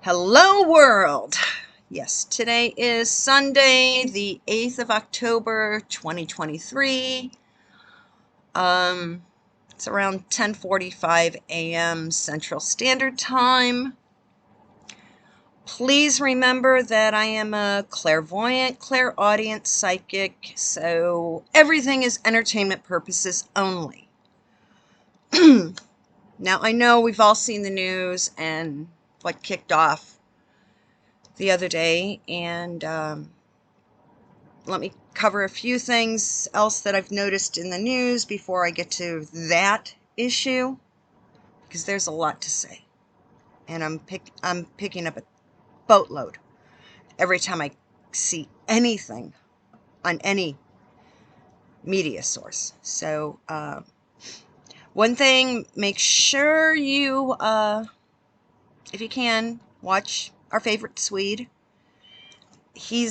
Hello world! Yes, today is Sunday, the 8th of October, 2023. It's around 10:45 a.m. Central Standard Time. Please remember that I am a clairvoyant, clairaudient psychic, so everything is entertainment purposes only. Now, I know we've all seen the news and what kicked off the other day, and let me cover a few things else that I've noticed in the news before I get to that issue, because there's a lot to say, and I'm picking up a boatload every time I see anything on any media source. So one thing, make sure you, if you can, watch our favorite Swede. He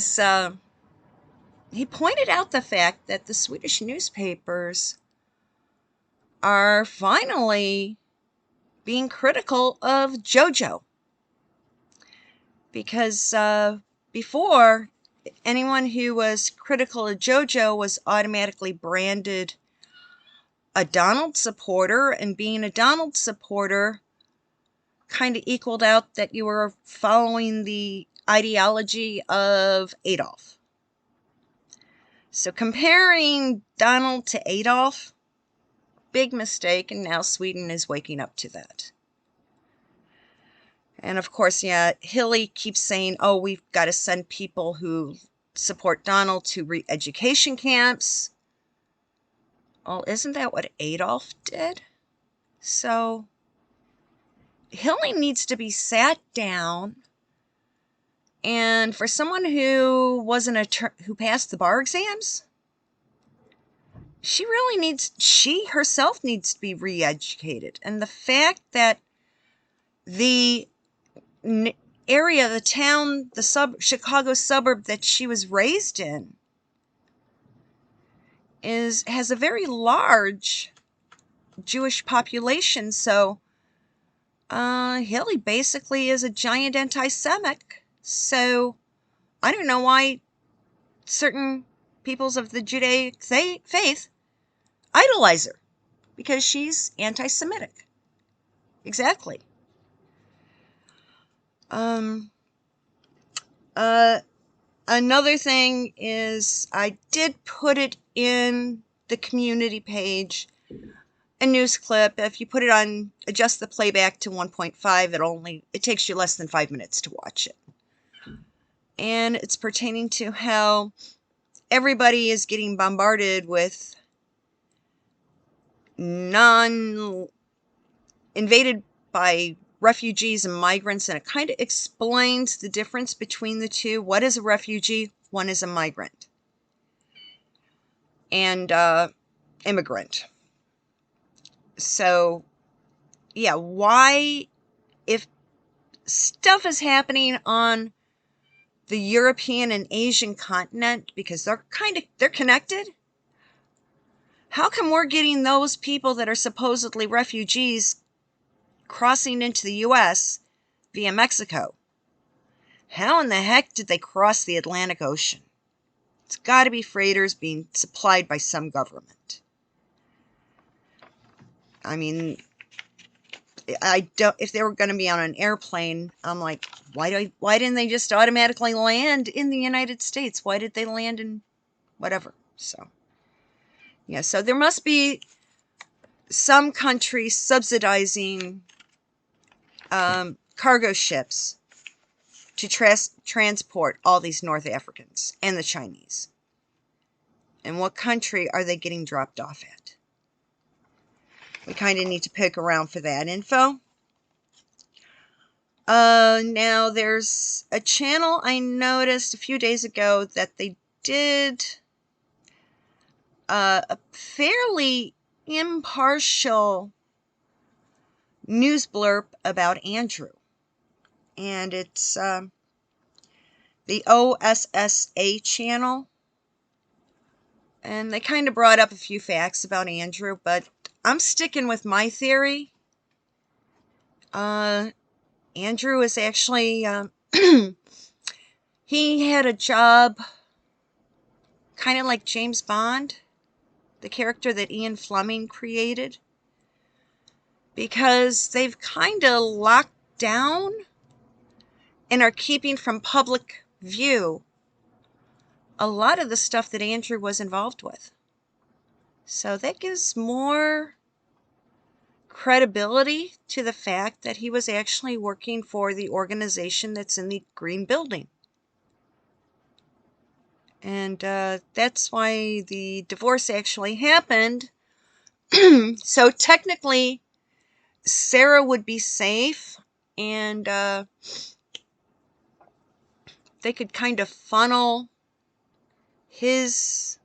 pointed out the fact that the Swedish newspapers are finally being critical of JoJo. Because before, anyone who was critical of JoJo was automatically branded a Donald supporter, and being a Donald supporter kind of equaled out that you were following the ideology of Adolf. So comparing Donald to Adolf, big mistake, and now Sweden is waking up to that. And of course, yeah, Hillel keeps saying, oh, we've got to send people who support Donald to re-education camps. Well, isn't that what Adolf did? So Hillel needs to be sat down, and for someone who who passed the bar exams, she herself needs to be re-educated. And the fact that the area, the town, the Chicago suburb that she was raised in has a very large Jewish population. So Hillel basically is a giant anti-Semitic. So I don't know why certain peoples of the Judaic faith idolize her, because she's anti-Semitic. Exactly. Another thing is, I did put it in the community page, a news clip. If you put it on, adjust the playback to 1.5, it takes you less than 5 minutes to watch it. And it's pertaining to how everybody is getting bombarded with invaded by refugees and migrants, and it kind of explains the difference between the two. What is a refugee? One is a migrant and immigrant. So yeah, why, if stuff is happening on the European and Asian continent, because they're connected, how come we're getting those people that are supposedly refugees crossing into the US via Mexico? How in the heck did they cross the Atlantic Ocean? It's got to be freighters being supplied by some government. I mean, if they were going to be on an airplane, I'm like, why didn't they just automatically land in the United States? Why did they land in whatever? So yeah, so there must be some country subsidizing cargo ships to transport all these North Africans and the Chinese. And what country are they getting dropped off at? We kind of need to poke around for that info. Now there's a channel I noticed a few days ago that they did a fairly impartial news blurb about Andrew. And it's the OSSA channel. And they kind of brought up a few facts about Andrew, but I'm sticking with my theory. Andrew is actually, he had a job kind of like James Bond, the character that Ian Fleming created, because they've kind of locked down and are keeping from public view a lot of the stuff that Andrew was involved with. So that gives more credibility to the fact that he was actually working for the organization that's in the green building. And that's why the divorce actually happened. So technically, Sarah would be safe, and they could kind of funnel his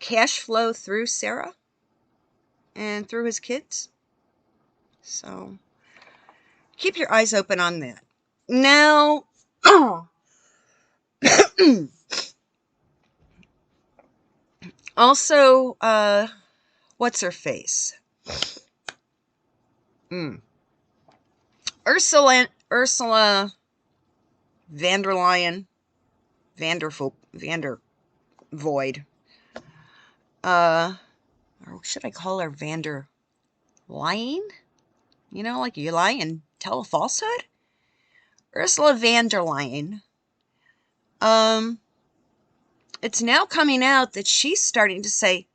cash flow through Sarah and through his kids. So keep your eyes open on that. Now, also, what's her face? Ursula van der Leyen, Void. Or should I call her Vander Lying? You know, like you lie and tell a falsehood? Ursula van der Leyen. It's now coming out that she's starting to say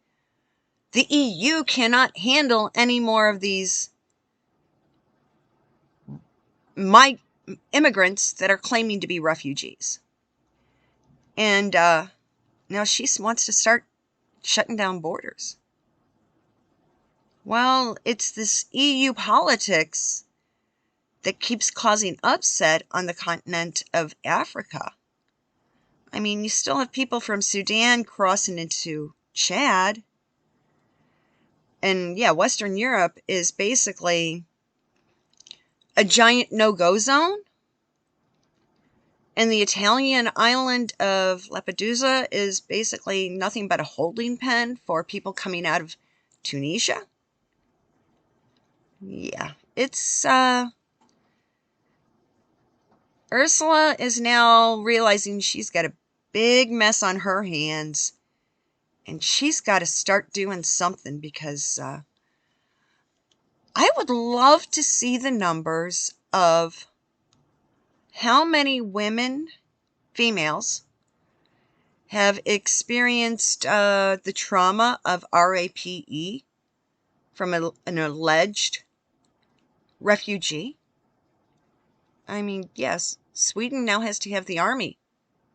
the EU cannot handle any more of these immigrants that are claiming to be refugees. And now she wants to start shutting down borders. Well, it's this EU politics that keeps causing upset on the continent of Africa. I mean, you still have people from Sudan crossing into Chad. And yeah, Western Europe is basically a giant no-go zone. And the Italian island of Lampedusa is basically nothing but a holding pen for people coming out of Tunisia. Yeah, it's, Ursula is now realizing she's got a big mess on her hands. And she's got to start doing something, because I would love to see the numbers of how many women, females, have experienced the trauma of RAPE from an alleged refugee. I mean, yes, Sweden now has to have the army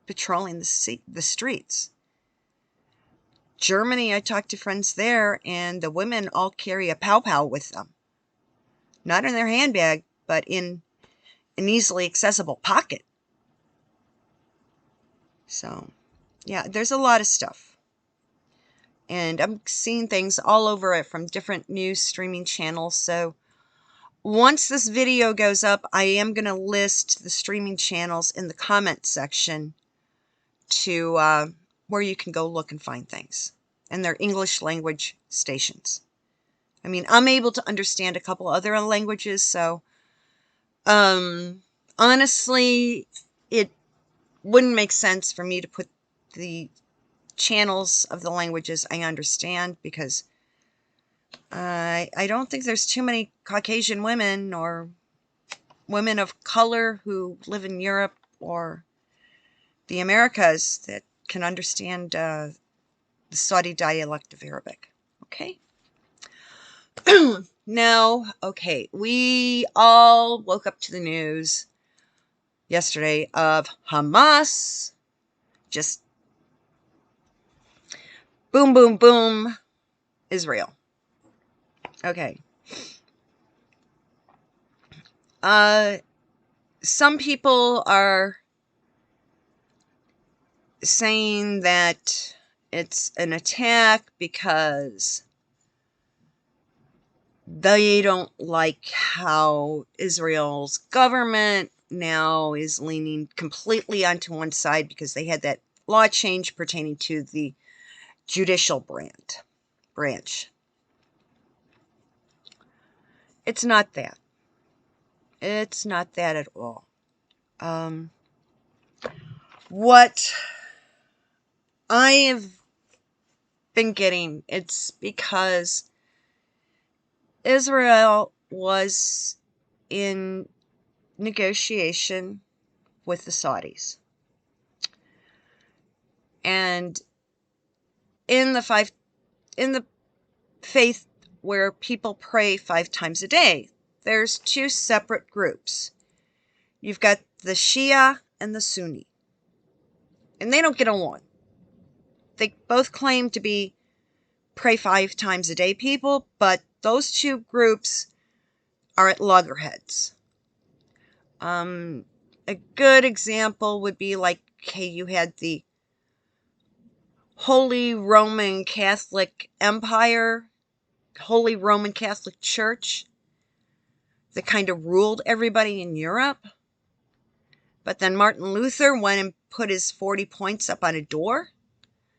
patrolling the streets. Germany, I talked to friends there, and the women all carry a pow-pow with them. Not in their handbag, but in an easily accessible pocket. So, yeah, there's a lot of stuff. And I'm seeing things all over it from different news streaming channels. So, once this video goes up, I am going to list the streaming channels in the comment section to where you can go look and find things. And they're English language stations. I mean, I'm able to understand a couple other languages, so honestly, it wouldn't make sense for me to put the channels of the languages I understand, because I don't think there's too many Caucasian women or women of color who live in Europe or the Americas that can understand the Saudi dialect of Arabic. Okay? Now, okay, we all woke up to the news yesterday of Hamas just boom, boom, boom, Israel. Okay. Some people are saying that it's an attack because they don't like how Israel's government now is leaning completely onto one side because they had that law change pertaining to the judicial branch. It's not that. It's not that at all. What I have been getting, it's because Israel was in negotiation with the Saudis. And in the faith where people pray 5 times a day, there's 2 separate groups. You've got the Shia and the Sunni. And they don't get along. They both claim to be pray 5 times a day people, but those 2 groups are at loggerheads. A good example would be like, hey, you had the Holy Roman Catholic Empire, Holy Roman Catholic Church, that kind of ruled everybody in Europe. But then Martin Luther went and put his 40 points up on a door.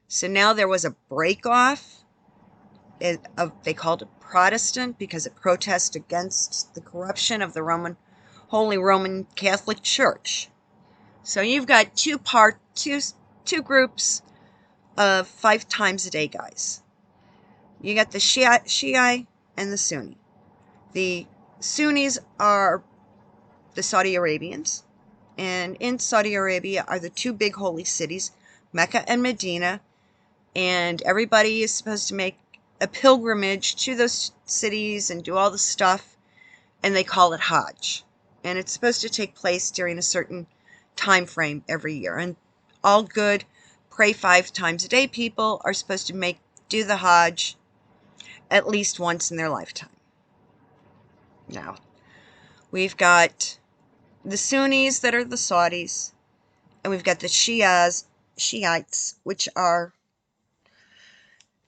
So now there was a break-off. They called it Protestant because it protested against the corruption of the Holy Roman Catholic Church. So you've got two groups of 5 times a day guys. You got the Shiite and the Sunni. The Sunnis are the Saudi Arabians, and in Saudi Arabia are the 2 big holy cities, Mecca and Medina, and everybody is supposed to make a pilgrimage to those cities and do all the stuff, and they call it Hajj. And it's supposed to take place during a certain time frame every year. And all good pray 5 times a day people are supposed to do the Hajj at least once in their lifetime. Now, we've got the Sunnis that are the Saudis, and we've got the Shiites, which are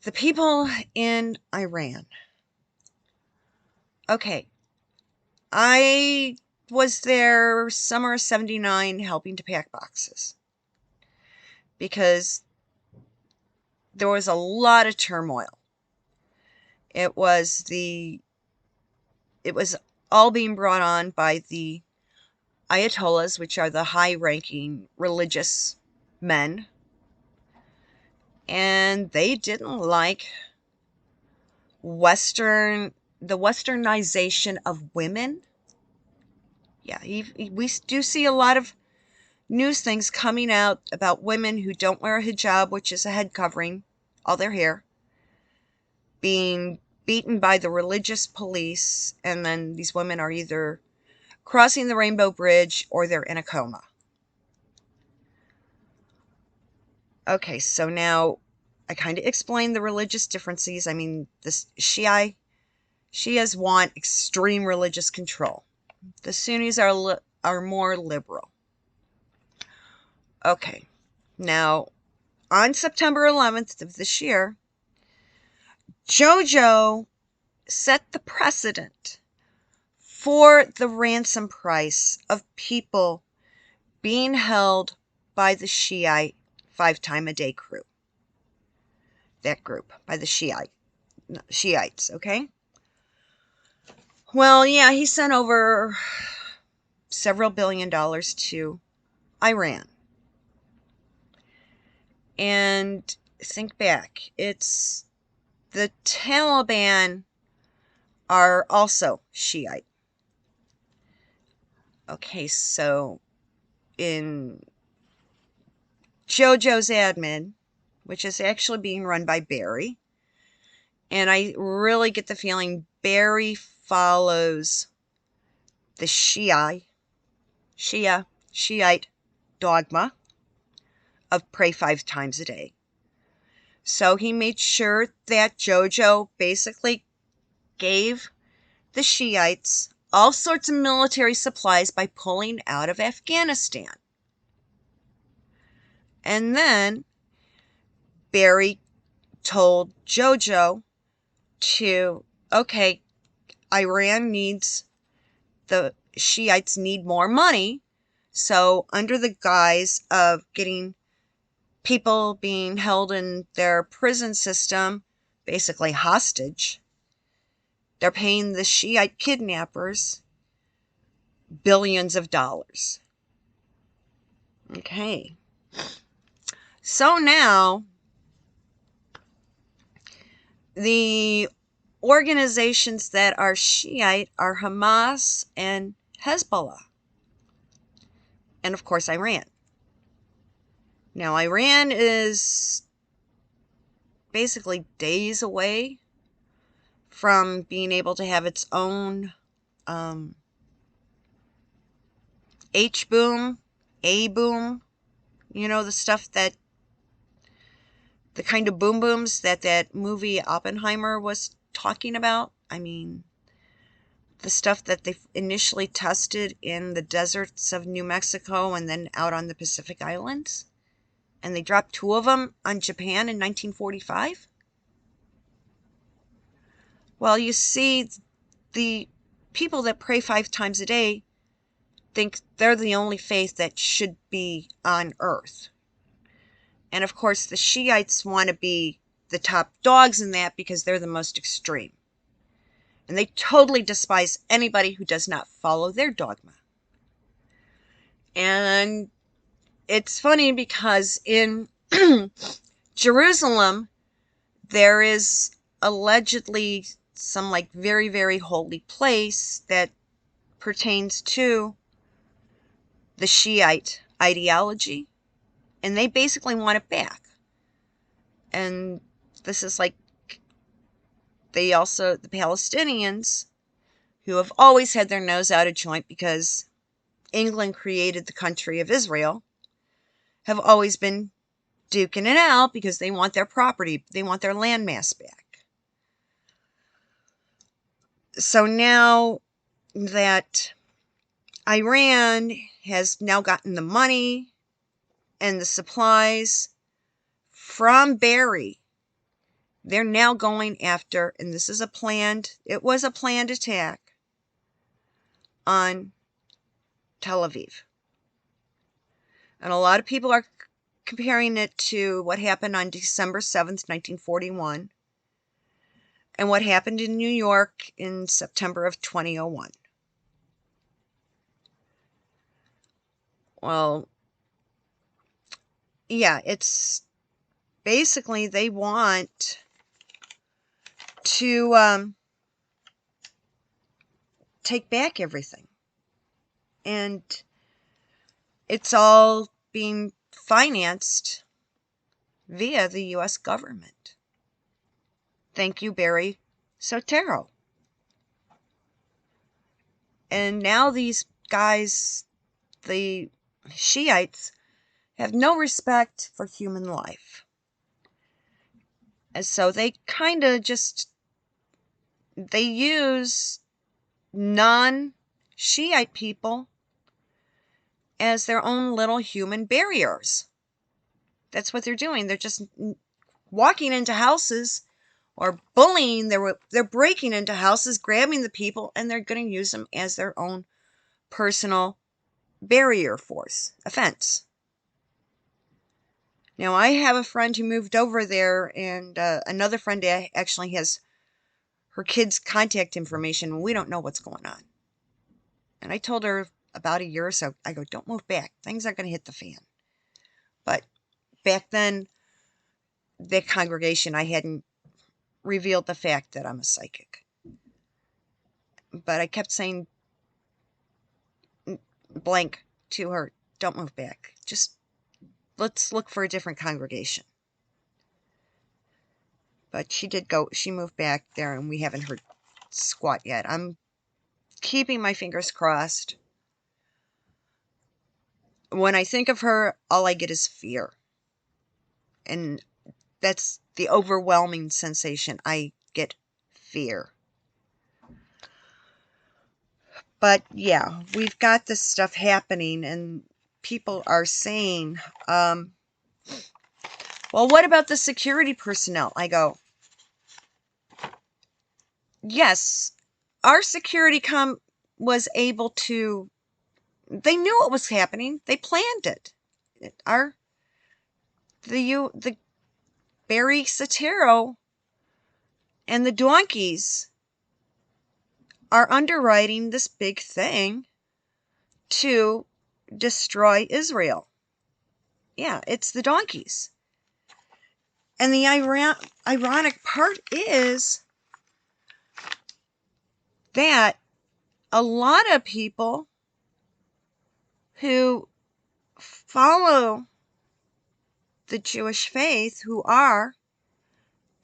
the people in Iran. Okay, I was there summer of 79 helping to pack boxes because there was a lot of turmoil. It was all being brought on by the Ayatollahs, which are the high-ranking religious men, and they didn't like the westernization of women. Yeah, we do see a lot of news things coming out about women who don't wear a hijab, which is a head covering, all their hair, being beaten by the religious police, and then these women are either crossing the Rainbow Bridge or they're in a coma. Okay, so now I kind of explained the religious differences. I mean, the Shias want extreme religious control. The Sunnis are more liberal. Okay, now on September 11th of this year, JoJo set the precedent for the ransom price of people being held by the Shiite 5-time-a-day crew. That group, by the Shiites, okay? Well, yeah, he sent over several $billions to Iran. And think back, it's the Taliban are also Shiite. Okay, so in JoJo's admin, which is actually being run by Barry, and I really get the feeling Barry follows the Shiite dogma of pray 5 times a day. So he made sure that JoJo basically gave the Shiites all sorts of military supplies by pulling out of Afghanistan. And then Barry told JoJo okay, the Shiites need more money, so under the guise of getting people being held in their prison system, basically hostage, they're paying the Shiite kidnappers billions of dollars. Okay. So now, the organizations that are Shiite are Hamas and Hezbollah. And of course, Iran. Now, Iran is basically days away from being able to have its own H-boom, A-boom, you know, the stuff that, the kind of boom booms that that movie Oppenheimer was talking about. I mean, the stuff that they initially tested in the deserts of New Mexico and then out on the Pacific Islands. And they dropped 2 of them on Japan in 1945. Well, you see, the people that pray 5 times a day think they're the only faith that should be on earth. And of course, the Shiites want to be the top dogs in that because they're the most extreme. And they totally despise anybody who does not follow their dogma. And it's funny because in Jerusalem, there is allegedly some like very, very holy place that pertains to the Shiite ideology. And they basically want it back. And this is like, they also, the Palestinians, who have always had their nose out of joint because England created the country of Israel, have always been duking it out because they want their property, they want their landmass back. So now that Iran has now gotten the money and the supplies from Barry, they're now going after, and this is it was a planned attack on Tel Aviv. And a lot of people are comparing it to what happened on December 7th, 1941, and what happened in New York in September of 2001. Well, yeah, it's basically they want to take back everything. And it's all being financed via the U.S. government. Thank you, Barry Soetoro. And now these guys, the Shiites, have no respect for human life. And so they kind of just, they use non-Shiite people as their own little human barriers. That's what they're doing. They're just walking into houses or bullying. They're breaking into houses, grabbing the people, and they're going to use them as their own personal barrier force, a fence. Now, I have a friend who moved over there, and another friend actually has her kids' contact information. We don't know what's going on. And I told her about a year or so, I go, don't move back. Things are going to hit the fan. But back then, that congregation, I hadn't revealed the fact that I'm a psychic. But I kept saying blank to her, don't move back. Just let's look for a different congregation. But she did go, she moved back there, and we haven't heard squat yet. I'm keeping my fingers crossed. When I think of her, all I get is fear. And that's the overwhelming sensation. I get fear. But yeah, we've got this stuff happening, and people are saying, well, what about the security personnel? I go, yes, our security was able to, they knew what was happening. They planned it. The Barry Soetoro and the donkeys are underwriting this big thing to destroy Israel. Yeah, it's the donkeys. And the ironic part is that a lot of people who follow the Jewish faith,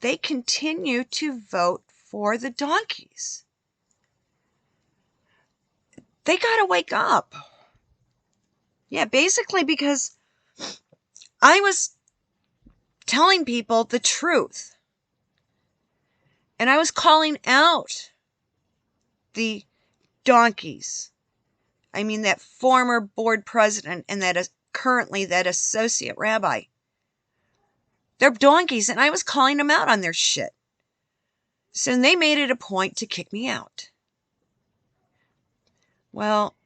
they continue to vote for the donkeys. They gotta wake up. Yeah, basically because I was telling people the truth. And I was calling out the donkeys. I mean, that former board president and that is currently that associate rabbi. They're donkeys, and I was calling them out on their shit. So they made it a point to kick me out. Well,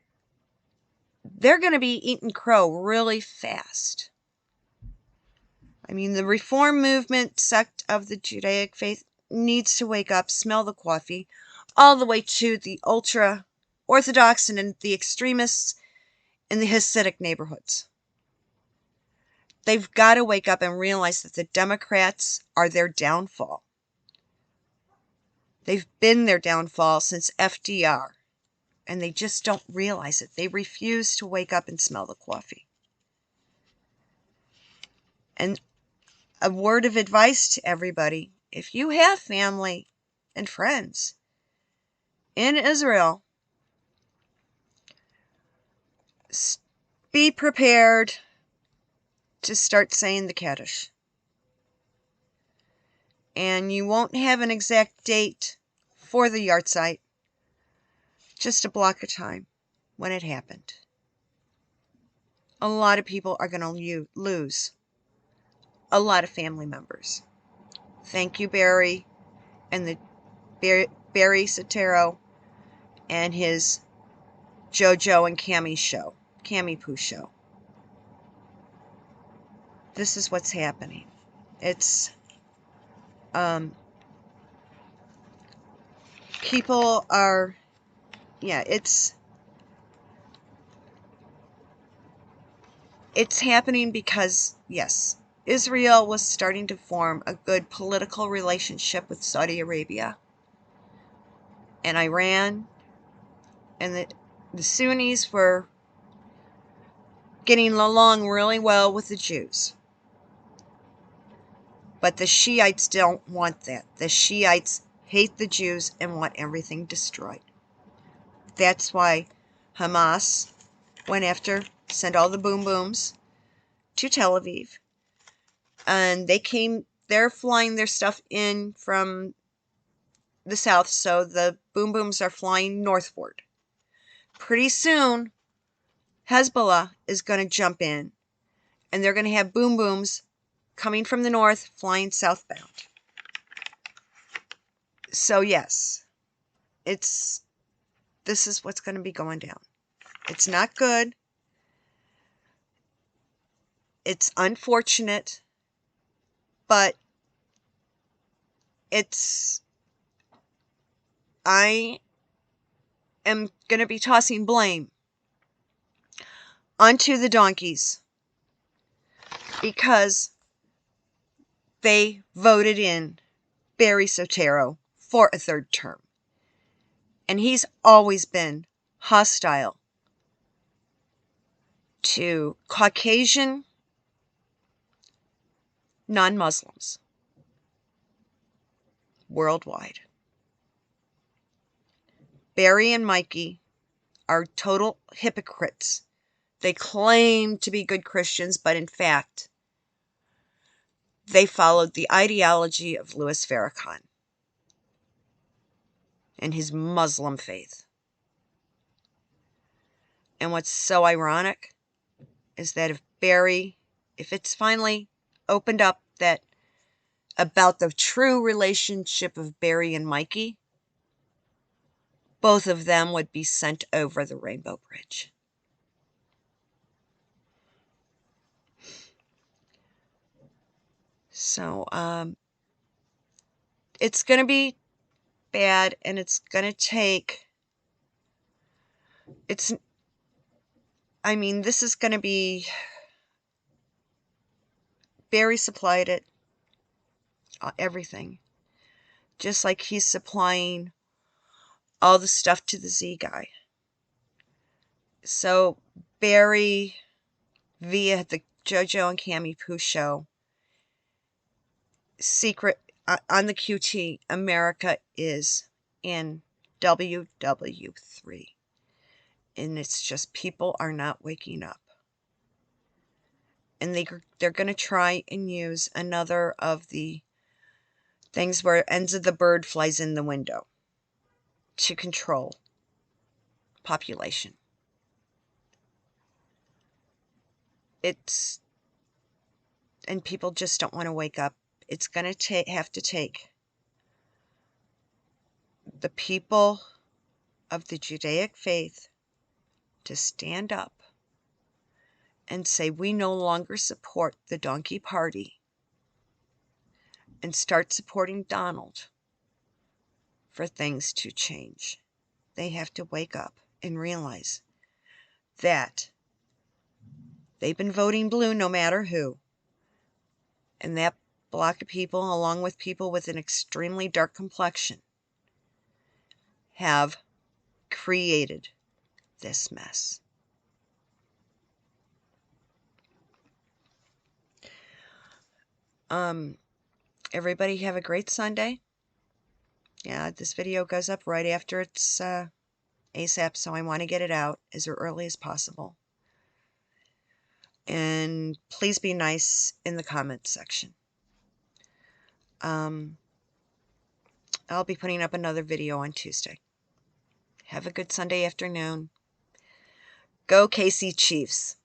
they're going to be eating crow really fast. I mean, the reform movement sect of the Judaic faith needs to wake up, smell the coffee, all the way to the ultra-Orthodox and the extremists in the Hasidic neighborhoods. They've got to wake up and realize that the Democrats are their downfall. They've been their downfall since FDR, and they just don't realize it. They refuse to wake up and smell the coffee. And a word of advice to everybody, if you have family and friends in Israel, be prepared to start saying the Kaddish. And you won't have an exact date for the yahrzeit, just a block of time when it happened. A lot of people are going to lose a lot of family members. Thank you, Barry, and the Barry Soetoro and his JoJo and Cammy Poo show. This is what's happening. It's people are, yeah, it's happening because, yes, Israel was starting to form a good political relationship with Saudi Arabia and Iran, and the Sunnis were getting along really well with the Jews. But the Shiites don't want that. The Shiites hate the Jews and want everything destroyed. That's why Hamas went after, sent all the boom booms to Tel Aviv. And they're flying their stuff in from the south, so the boom booms are flying northward. Pretty soon, Hezbollah is going to jump in, and they're going to have boom booms coming from the north, flying southbound. So yes, this is what's going to be going down. It's not good. It's unfortunate, but I am going to be tossing blame onto the donkeys because they voted in Barry Soetoro for a third term. And he's always been hostile to Caucasian non-Muslims worldwide. Barry and Mikey are total hypocrites. They claim to be good Christians, but in fact, they followed the ideology of Louis Farrakhan and his Muslim faith. And what's so ironic is that if it's finally opened up that about the true relationship of Barry and Mikey, both of them would be sent over the Rainbow Bridge. So, it's going to be bad, and it's going to take, I mean, this is going to be... Barry supplied it. Everything. Just like he's supplying all the stuff to the Z guy. So Barry, via the JoJo and Cami Poo show, secret on the QT, America is in WW3. And it's just people are not waking up. And they're going to try and use another of the things where ends of the bird flies in the window to control population. And people just don't want to wake up. It's going to have to take the people of the Judaic faith to stand up and say, we no longer support the donkey party, and start supporting Donald for things to change. They have to wake up and realize that they've been voting blue no matter who. And that block of people, along with people with an extremely dark complexion, have created this mess. Everybody have a great Sunday. Yeah, this video goes up right after it's ASAP, so I want to get it out as early as possible. And please be nice in the comments section. I'll be putting up another video on Tuesday. Have a good Sunday afternoon. Go KC Chiefs.